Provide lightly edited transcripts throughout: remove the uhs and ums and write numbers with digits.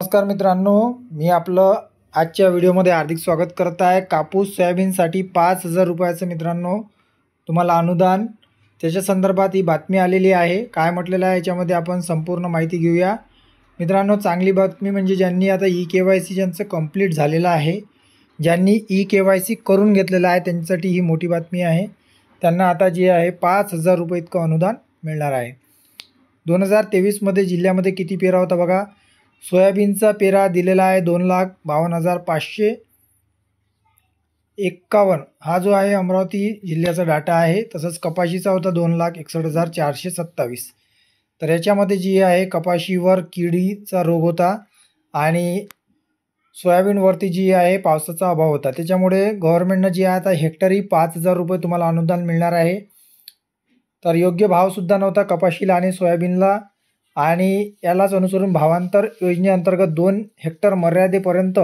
नमस्कार मित्रांनो, मी आपलं आजच्या व्हिडिओमध्ये हार्दिक स्वागत करत आहे। कापूस सोयाबीनसाठी 5,000 रुपयाचं मित्रांनो तुम्हाला अनुदान, त्याच्या संदर्भात ही बातमी आलेली आहे। काय म्हटलेलं आहे याच्यामध्ये आपण संपूर्ण माहिती घेऊया मित्रांनो। चांगली बातमी म्हणजे ज्यांनी आता ई-केवायसी ज्यांचं कंप्लीट झालेलं आहे, ज्यांनी ई-केवायसी करून घेतलेलं आहे त्यांच्यासाठी ही मोठी बातमी आहे। त्यांना आता जे आहे 5,000 रुपये इतकं अनुदान मिळणार आहे। 2023 जिल्ह्यामध्ये किती पेरा होता बघा। सोयाबीनचा पेरा दिलेला आहे 2,52,551 हा जो आहे अमरावती जिल्ह्याचा डाटा आहे। तसंच कपाशीचा होता 2,61,427। तर याच्यामध्ये जी आहे कपाशीवर किडीचा रोग होता आणि सोयाबीनवरती जी आहे पावसाचा अभाव होता, त्याच्यामुळे गव्हर्नमेंटनं जी आहे आता हेक्टरी 5,000 रुपये तुम्हाला अनुदान मिळणार आहे। तर योग्य भावसुद्धा नव्हता कपाशीला आणि सोयाबीनला, आणि यालाच अनुसरून भावांतर योजनेअंतर्गत 2 हेक्टर मर्यादेपर्यंत,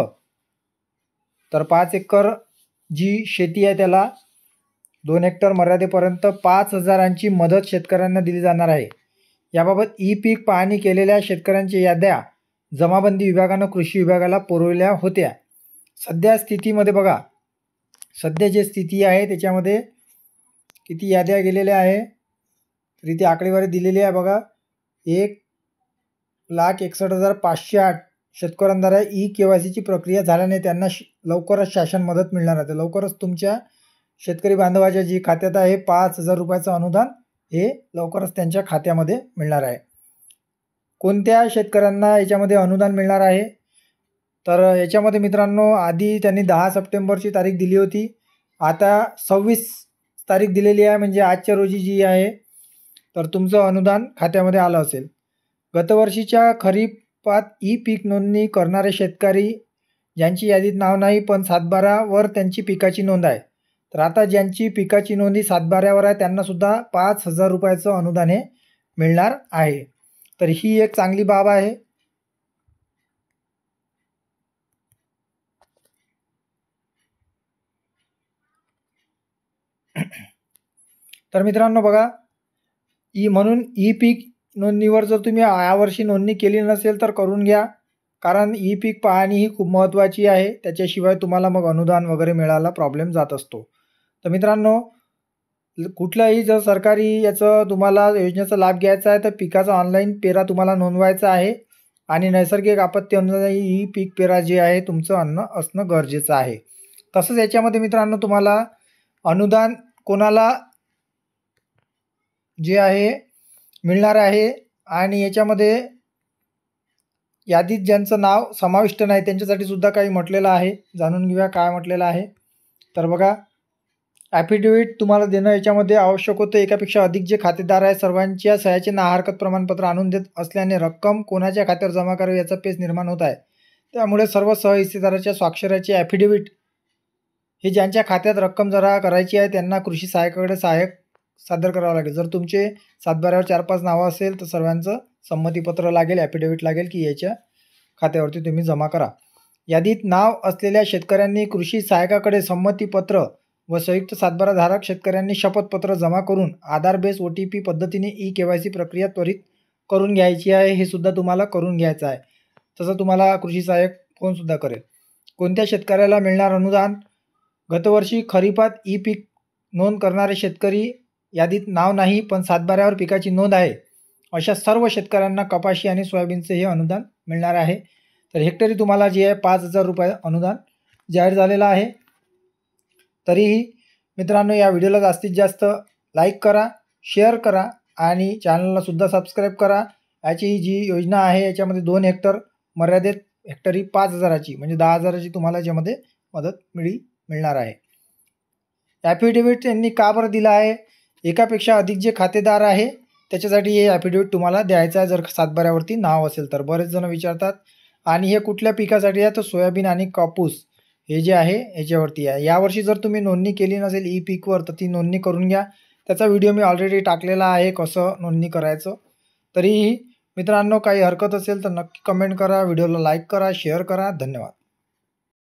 तर 5 एकर जी शेती आहे त्याला 2 हेक्टर मर्यादेपर्यंत 5,000ची मदत शेतकऱ्यांना दिली जाणार आहे। याबाबत ई पीक पाहणी केलेल्या शेतकऱ्यांच्या याद्या जमाबंदी विभागानं कृषी विभागाला पुरवल्या होत्या। सध्या स्थितीमध्ये बघा, सध्या जे स्थिती आहे त्याच्यामध्ये किती याद्या गेलेल्या आहे तर इथे आकडेवारी दिलेली आहे बघा। 1,61,508 शेतकऱ्यांद्वारे ई-केवायसीची प्रक्रिया झाल्याने त्यांना लवकरच शासन मदत मिळणार आहे। लवकरच तुमच्या शेतकरी बांधवाच्या जी खात्यात आहे 5,000 रुपयाचं अनुदान हे लवकरच त्यांच्या खात्यामध्ये मिळणार आहे। कोणत्या शेतकऱ्यांना याच्यामध्ये अनुदान मिळणार आहे तर याच्यामध्ये मित्रांनो, आधी त्यांनी 10 सप्टेंबरची तारीख दिली होती, आता 26 तारीख दिलेली आहे, म्हणजे आजच्या रोजी जी आहे तर तुमचं अनुदान खात्यामध्ये आलं असेल। गतवर्षीच्या खरीपात ई पीक नोंदणी करणारे शेतकरी ज्यांची यादीत नाव नाही पण 7/12वर त्यांची पिकाची नोंद आहे, तर आता ज्यांची पिकाची नोंदी 7/12वर आहे त्यांनासुद्धा 5,000 रुपयाचं अनुदान हे मिळणार आहे। तर ही एक चांगली बाब आहे। तर मित्रांनो बघा, म्हणून ई पीक नोंदणीवर जर तुम्ही यावर्षी नोंदणी केली नसेल तर करून घ्या, कारण ई पीक पाहणी ही खूप महत्त्वाची आहे। त्याच्याशिवाय तुम्हाला मग अनुदान वगैरे मिळायला प्रॉब्लेम जात असतो। तर मित्रांनो, कुठलाही जर सरकारी याचं तुम्हाला योजनेचा लाभ घ्यायचा आहे तर पिकाचा ऑनलाईन पेरा तुम्हाला नोंदवायचा आहे, आणि नैसर्गिक आपत्ती अनुदान ई पीक पेरा जे आहे तुमचं असणं गरजेचं आहे। तसंच याच्यामध्ये मित्रांनो तुम्हाला अनुदान कोणाला जे आहे मिळणार आहे, आणि याच्यामध्ये यादीत ज्यांचं नाव समाविष्ट नाही त्यांच्यासाठी सुद्धा काही म्हटलेलं आहे, जाणून घेऊया काय म्हटलेलं आहे। तर बघा, ॲफिडेविट तुम्हाला देणं याच्यामध्ये आवश्यक होतं। एकापेक्षा अधिक जे खातेदार आहे सर्वांच्या सह्याचे ना हरकत प्रमाणपत्र आणून देत असल्याने रक्कम कोणाच्या खात्यावर जमा करावी याचा पेच निर्माण होत आहे। त्यामुळे सर्व सहहिस्सेदाराच्या स्वाक्षऱ्याचे ॲफिडेविट हे ज्यांच्या खात्यात रक्कम जमा करायची आहे त्यांना कृषी सहाय्यकाकडे सादर करावं लागेल। जर तुमचे 7/12वर 4-5 नावं असेल तर सर्वांचं संमतीपत्र लागेल, ॲफिडेविट लागेल की याच्या खात्यावरती तुम्ही जमा करा। यादीत नाव असलेल्या शेतकऱ्यांनी कृषी सहाय्यकाकडे संमतीपत्र व संयुक्त 7/12 धारक शेतकऱ्यांनी शपथपत्र जमा करून आधार बेस OTP पद्धतीने ई-केवायसी प्रक्रिया त्वरित करून घ्यायची आहे। हे सुद्धा तुम्हाला करून घ्यायचं आहे। तसं तुम्हाला कृषी सहाय्यक फोनसुद्धा करेल। कोणत्या शेतकऱ्याला मिळणार अनुदान? गतवर्षी खरीपात ई पीक नोंद करणारे शेतकरी, यादीत नाव नाही पण 7/12वर पिकाची नोंद आहे, अशा सर्व शेतकऱ्यांना कपाशी आणि सोयाबीनचे हे अनुदान मिळणार आहे। तर हेक्टरी तुम्हाला जे आहे 5,000 रुपये अनुदान जाहीर झालेलं आहे। तरीही मित्रांनो, या व्हिडिओला जास्तीत जास्त लाईक करा, शेअर करा आणि चॅनललासुद्धा सबस्क्राईब करा। याची जी योजना आहे याच्यामध्ये 2 हेक्टर मर्यादेत हेक्टरी 5,000ची म्हणजे 10,000ची तुम्हाला याच्यामध्ये मदत मिळणार आहे। ॲफिडेविट यांनी का बरं दिला आहे? एकापेक्षा अधिक जे खातेदार आहे त्याच्यासाठी हे ॲफिडेविट तुम्हाला द्यायचं आहे जर 7/12वरती नाव असेल तर। बरेच जण विचारतात, आणि हे कुठल्या पिकासाठी आहे तर सोयाबीन आणि कापूस हे जे आहे याच्यावरती आहे। यावर्षी जर तुम्ही नोंदणी केली नसेल ई पीकवर तर ती नोंदणी करून घ्या। त्याचा व्हिडिओ मी ऑलरेडी टाकलेला आहे कसं नोंदणी करायचं। तरीही मित्रांनो, काही हरकत असेल तर नक्की कमेंट करा, व्हिडिओला लाईक करा, शेअर करा। धन्यवाद।